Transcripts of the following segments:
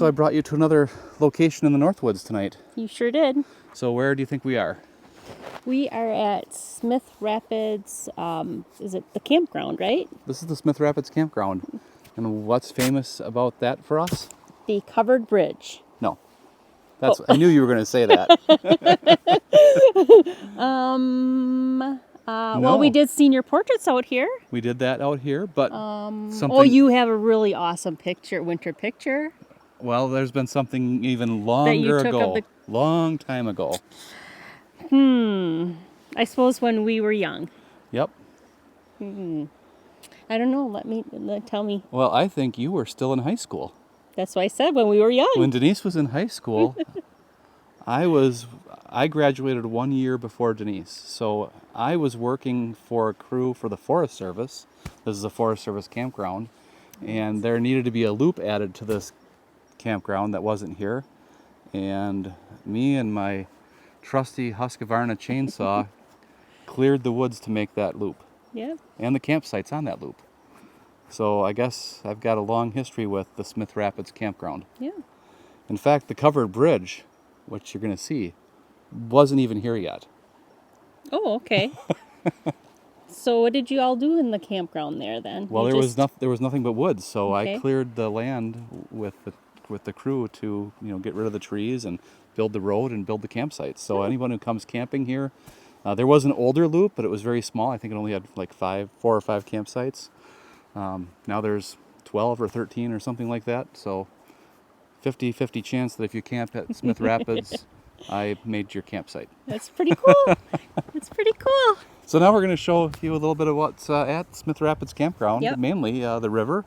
so I brought you to another location in the Northwoods tonight. You sure did. So where do you think we are? We are at Smith Rapids, is it the campground, right? This is the Smith Rapids Campground. And what's famous about that for us? The covered bridge. No. I knew you were going to say that. Well, we did senior portraits out here. We did that out here, but Oh, you have a really awesome winter picture. Well, there's been something even longer ago. Long time ago. I suppose when we were young. Yep. I don't know. Tell me. Well, I think you were still in high school. That's what I said, when we were young. When Denise was in high school, I graduated 1 year before Denise. So I was working for a crew for the Forest Service. This is a Forest Service campground. And there needed to be a loop added to this campground that wasn't here. And me and my trusty Husqvarna chainsaw cleared the woods to make that loop. Yeah. And the campsites on that loop. So I guess I've got a long history with the Smith Rapids Campground. Yeah. In fact, the covered bridge, which you're going to see, wasn't even here yet. Oh, okay. So what did you all do in the campground there then? Well, there was nothing but woods, so Okay. I cleared the land with the crew to get rid of the trees and build the road and build the campsites. So anyone who comes camping here, there was an older loop, but it was very small. I think it only had like 4 or 5 campsites. Now there's 12 or 13 or something like that. So 50-50 chance that if you camp at Smith Rapids, I made your campsite. That's pretty cool. That's pretty cool. So now we're going to show you a little bit of what's at Smith Rapids Campground, Yep. mainly the river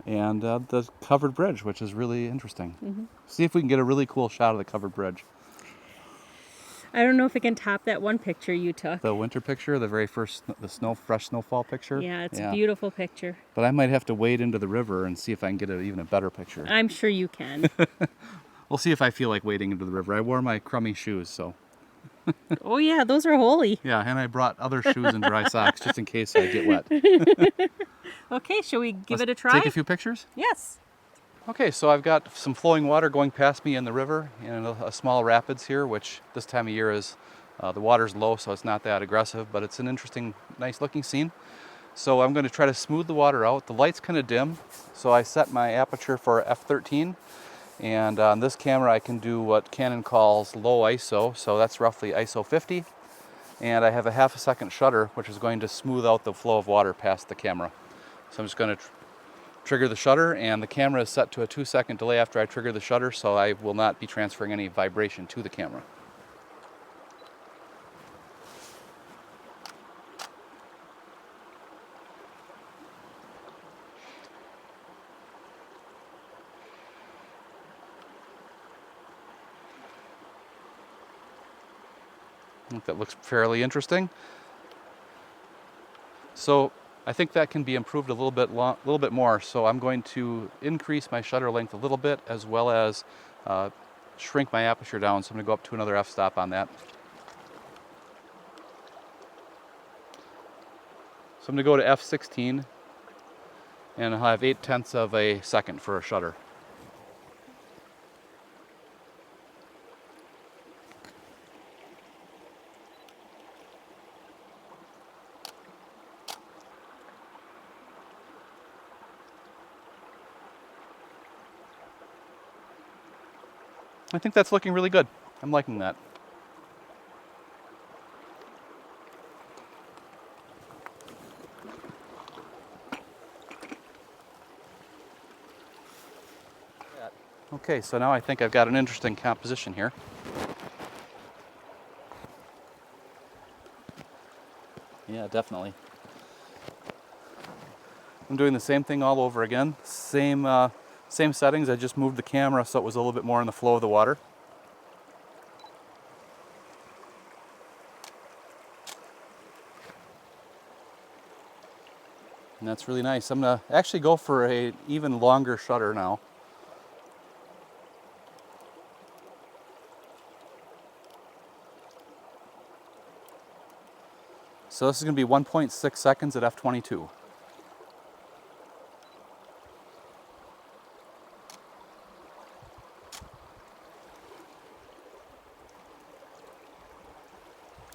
and the covered bridge, which is really interesting. Mm-hmm. See if we can get a really cool shot of the covered bridge. I don't know if it can top that one picture you took. The winter picture, the very first, fresh snowfall picture. Yeah, it's a beautiful picture. But I might have to wade into the river and see if I can get even a better picture. I'm sure you can. We'll see if I feel like wading into the river. I wore my crummy shoes, so. Oh yeah, those are holy. Yeah, and I brought other shoes and dry socks just in case I get wet. Okay, shall we give it a try? Take a few pictures? Yes. Okay, so I've got some flowing water going past me in the river and a small rapids here, which this time of year is, the water's low, so it's not that aggressive, but it's an interesting, nice looking scene. So I'm going to try to smooth the water out. The light's kind of dim, so I set my aperture for f13. And on this camera I can do what Canon calls low ISO, so that's roughly ISO 50. And I have a half a second shutter, which is going to smooth out the flow of water past the camera. So I'm just going to trigger the shutter, and the camera is set to a 2-second delay after I trigger the shutter, so I will not be transferring any vibration to the camera. I think that looks fairly interesting. So I think that can be improved a little bit more. So I'm going to increase my shutter length a little bit, as well as shrink my aperture down. So I'm going to go up to another f-stop on that. So I'm going to go to f16, and I'll have 0.8 of a second for a shutter. I think that's looking really good. I'm liking that. Okay, so now I think I've got an interesting composition here. Yeah, definitely. I'm doing the same thing all over again. Same settings. I just moved the camera so it was a little bit more in the flow of the water. And that's really nice. I'm going to actually go for an even longer shutter now. So this is going to be 1.6 seconds at f22.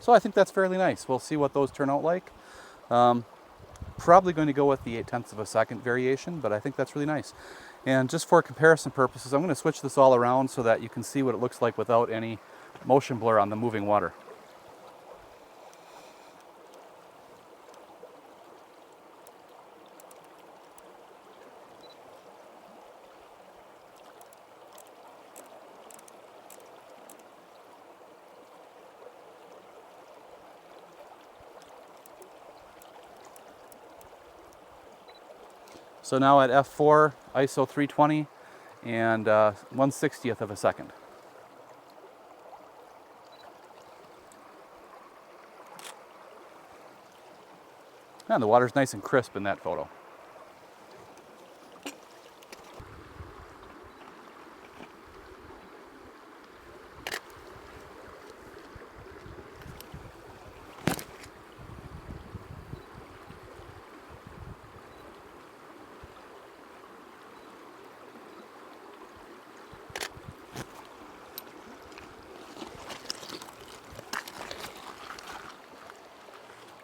So I think that's fairly nice. We'll see what those turn out like. Probably going to go with the 0.8 of a second variation, but I think that's really nice. And just for comparison purposes, I'm going to switch this all around so that you can see what it looks like without any motion blur on the moving water. So now at f4, ISO 320, and 1/60th of a second. And the water's nice and crisp in that photo.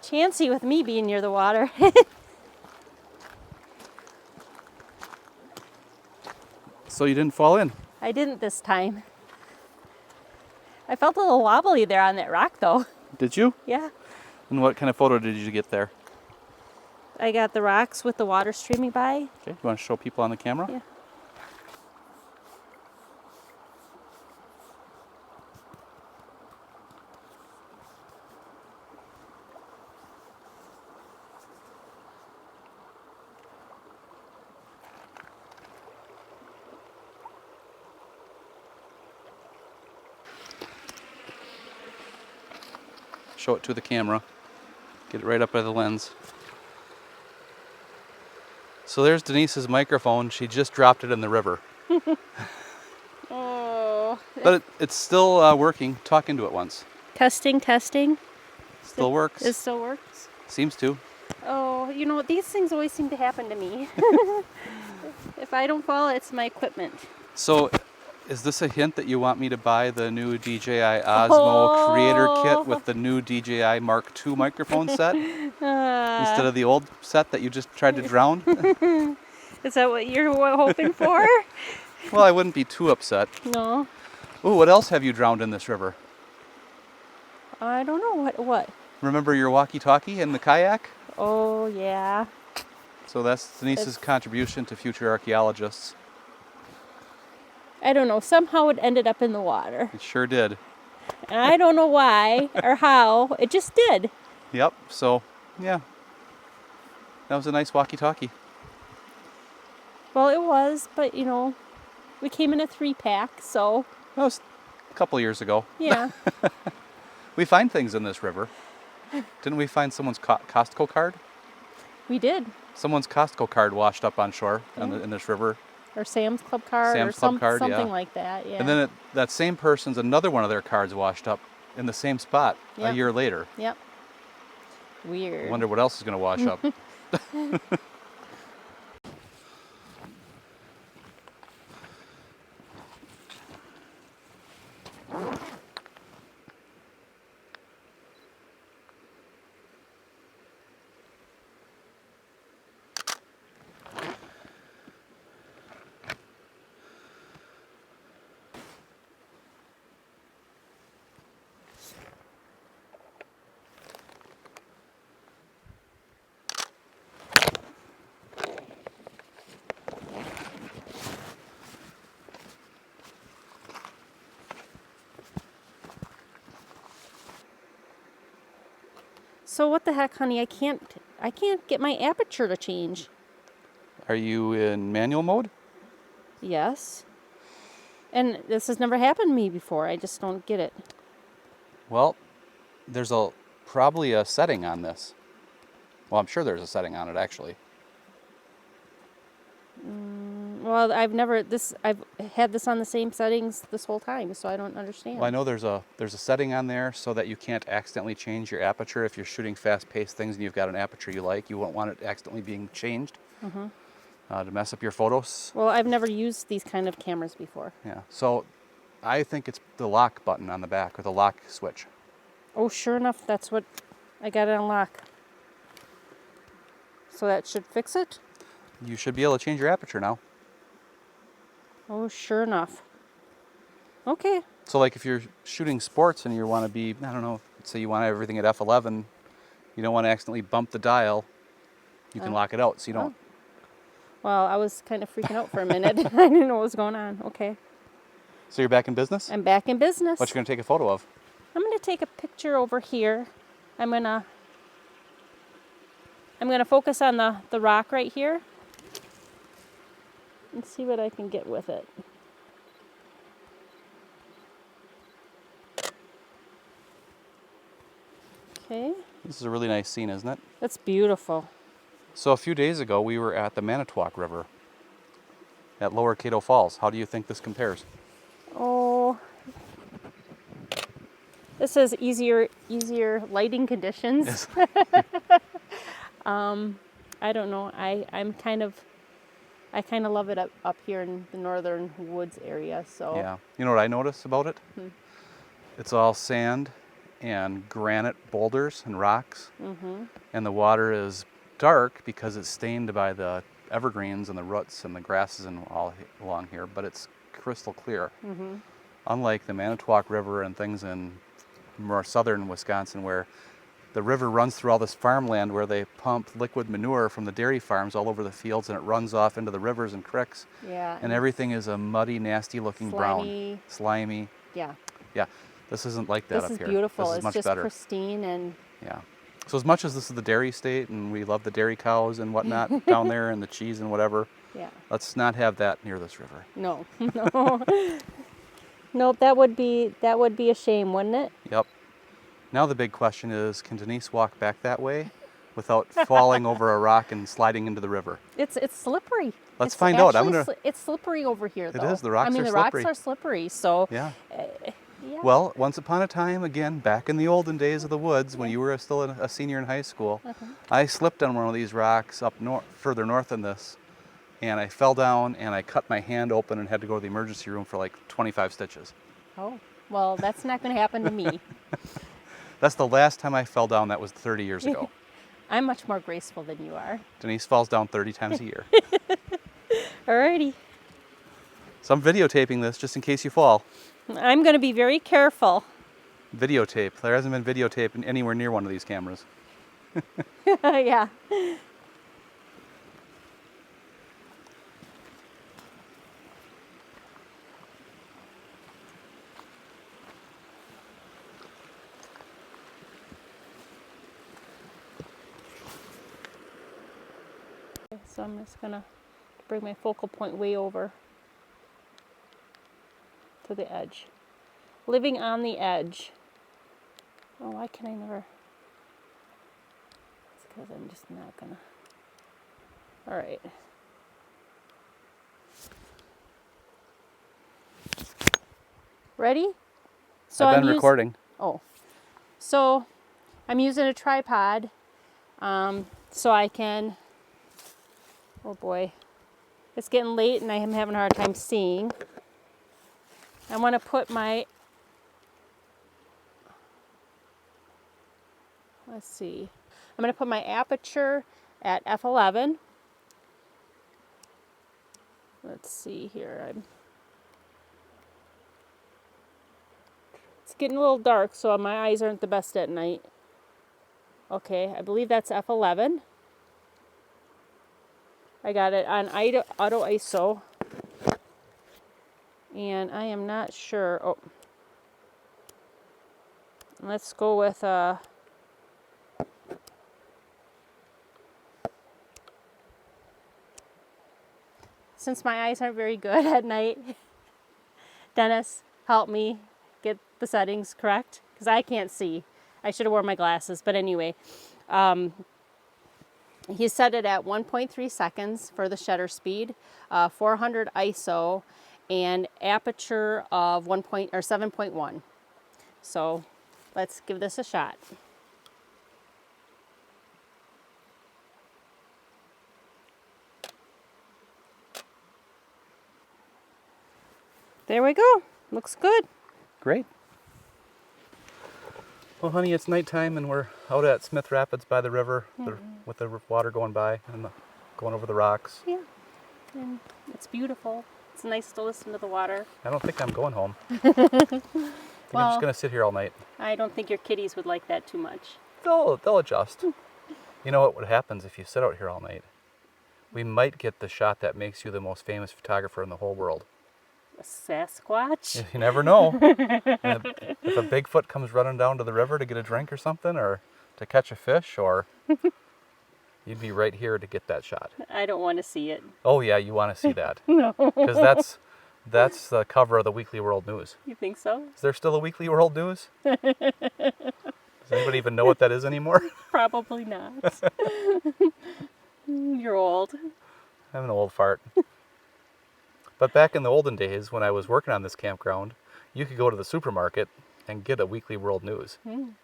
Chancy with me being near the water. So you didn't fall in? I didn't this time. I felt a little wobbly there on that rock though. Did you? Yeah. And what kind of photo did you get there? I got the rocks with the water streaming by. Okay, you want to show people on the camera? Yeah. Show it to the camera. Get it right up by the lens. So there's Denise's microphone. She just dropped it in the river. Oh. But it's still working. Talk into it once. Testing. Still works. It still works. Seems to. Oh, you know, these things always seem to happen to me. If I don't fall, it's my equipment. So is this a hint that you want me to buy the new DJI Osmo Creator Kit with the new DJI Mark II microphone set instead of the old set that you just tried to drown? Is that what you're hoping for? Well, I wouldn't be too upset. No. Ooh, what else have you drowned in this river? I don't know what. Remember your walkie-talkie and the kayak? Oh, yeah. So that's Denise's contribution to future archaeologists. I don't know. Somehow it ended up in the water. It sure did. And I don't know why or how. It just did. Yep, so, yeah. That was a nice walkie-talkie. Well, it was, but, you know, we came in a 3-pack, so... That was a couple years ago. Yeah. We find things in this river. Didn't we find someone's Costco card? We did. Someone's Costco card washed up on shore in this river. Or Sam's Club card Sam's or Club card, something yeah. like that, yeah. And then that same person's another one of their cards washed up in the same spot a year later. Yep. Weird. I wonder what else is going to wash up. So what the heck, honey? I can't get my aperture to change. Are you in manual mode? Yes. And this has never happened to me before. I just don't get it. Well, there's probably a setting on this. Well, I'm sure there's a setting on it, actually. Well, I've had this on the same settings this whole time, so I don't understand. Well, I know there's a setting on there so that you can't accidentally change your aperture. If you're shooting fast-paced things and you've got an aperture you like, you won't want it accidentally being changed to mess up your photos. Well, I've never used these kind of cameras before. Yeah, so I think it's the lock button on the back or the lock switch. Oh, sure enough, that's what I got to unlock. So that should fix it. You should be able to change your aperture now. Oh, sure enough. Okay. So like if you're shooting sports and you want to be, I don't know, say you want everything at f11, you don't want to accidentally bump the dial, you can lock it out so you don't. Well, I was kind of freaking out for a minute. I didn't know what was going on. Okay. So you're back in business? I'm back in business. What you going to take a photo of? I'm going to take a picture over here. I'm going to focus on the rock right here and see what I can get with it. Okay. This is a really nice scene, isn't it? That's beautiful. So a few days ago, we were at the Manitowoc River at Lower Cato Falls. How do you think this compares? Oh, this is easier lighting conditions. Yes. I don't know. I kind of love it up here in the northern woods area. So Yeah. You know what I noticed about it? It's all sand and granite boulders and rocks. And the water is dark because it's stained by the evergreens and the roots and the grasses and all along here, but it's crystal clear. Unlike the Manitowoc River and things in more southern Wisconsin where the river runs through all this farmland where they pump liquid manure from the dairy farms all over the fields, and it runs off into the rivers and creeks. yeah, And everything is a muddy, nasty looking brown. Slimy. Yeah. Yeah. This isn't like that This up is here. beautiful. This is It's much just better. pristine and Yeah. So as much as this is the dairy state and we love the dairy cows and whatnot down there and the cheese and whatever, yeah. let's not have that near this river. No, no, nope. That would be a shame, wouldn't it? Yep. Now the big question is, can Denise walk back that way without falling over a rock and sliding into the river? It's slippery. Let's It's find out. actually it's slippery over here, though. is. The rocks I mean, are the slippery. rocks are slippery. So Yeah. yeah. Well, once upon a time, again, back in the olden days of the woods, when you were still a senior in high school, I slipped on one of these rocks up further north than this, and I fell down and I cut my hand open and had to go to the emergency room for like 25 stitches. Oh, well, that's not going to happen to me. That's the last time I fell down. That was 30 years ago. I'm much more graceful than you are. Denise falls down 30 times a year. Alrighty. So I'm videotaping this just in case you fall. I'm going to be very careful. Videotape. There hasn't been videotape anywhere near one of these cameras. Yeah. So I'm just going to bring my focal point way over to the edge. Living on the edge. Oh, why can I never? It's because I'm just not going to. All right. Ready? So I've been recording. Oh. So I'm using a tripod so I can. Oh boy, it's getting late and I am having a hard time seeing. I want to put my, let's see, I'm going to put my aperture at f11. Let's see here. It's getting a little dark, so my eyes aren't the best at night. Okay, I believe that's f11. I got it on auto ISO, and I am not sure. Oh, let's go with since my eyes aren't very good at night, Dennis, help me get the settings correct because I can't see. I should have worn my glasses, but anyway. He set it at 1.3 seconds for the shutter speed, 400 ISO, and aperture of 7.1. So let's give this a shot. There we go. Looks good. Great. Well, honey, it's nighttime and we're out at Smith Rapids by the river with the water going by and going over the rocks. Yeah, and it's beautiful. It's nice to listen to the water. I don't think I'm going home. I think I'm just going to sit here all night. I don't think your kitties would like that too much. They'll adjust. You know what happens if you sit out here all night? We might get the shot that makes you the most famous photographer in the whole world. A Sasquatch? You never know. If a Bigfoot comes running down to the river to get a drink or something, or to catch a fish, or you'd be right here to get that shot. I don't want to see it. Oh yeah, you want to see that. No. Because that's the cover of the Weekly World News. You think so? Is there still a Weekly World News? Does anybody even know what that is anymore? Probably not. You're old. I'm an old fart. But back in the olden days, when I was working on this campground, you could go to the supermarket and get a Weekly World News and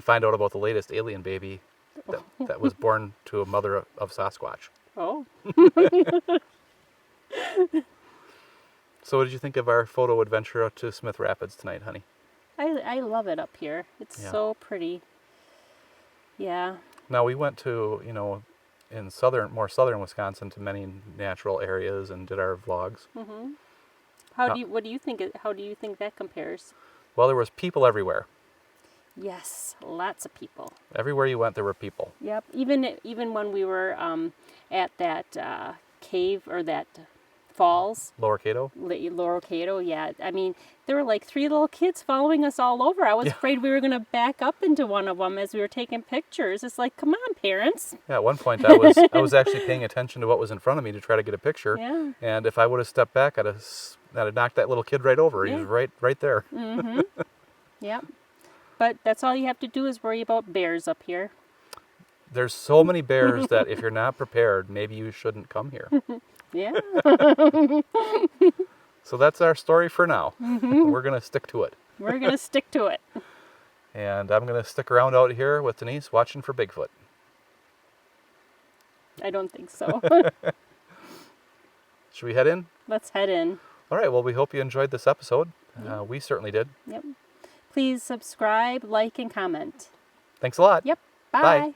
find out about the latest alien baby that was born to a mother of Sasquatch. Oh. So what did you think of our photo adventure out to Smith Rapids tonight, honey? I love it up here. It's so pretty. Yeah. Now we went to, in more southern Wisconsin to many natural areas and did our vlogs. Mm-hmm. What do you think? How do you think that compares? Well, there was people everywhere. Yes, lots of people. Everywhere you went, there were people. Yep. Even when we were at that cave or that falls. Lower Cato? Lower Cato, yeah. I mean, there were like 3 little kids following us all over. I was afraid we were going to back up into one of them as we were taking pictures. It's like, come on, parents. Yeah, at one point I was actually paying attention to what was in front of me to try to get a picture. Yeah. And if I would have stepped back, I'd have knocked that little kid right over. He was right there. Mm-hmm. Yep. But that's all you have to do is worry about bears up here. There's so many bears that if you're not prepared, maybe you shouldn't come here. Yeah. So that's our story for now. We're going to stick to it. We're going to stick to it. And I'm going to stick around out here with Denise watching for Bigfoot. I don't think so. Should we head in? Let's head in. All right. Well, we hope you enjoyed this episode. We certainly did. Yep. Please subscribe, like, and comment. Thanks a lot. Yep. Bye. Bye.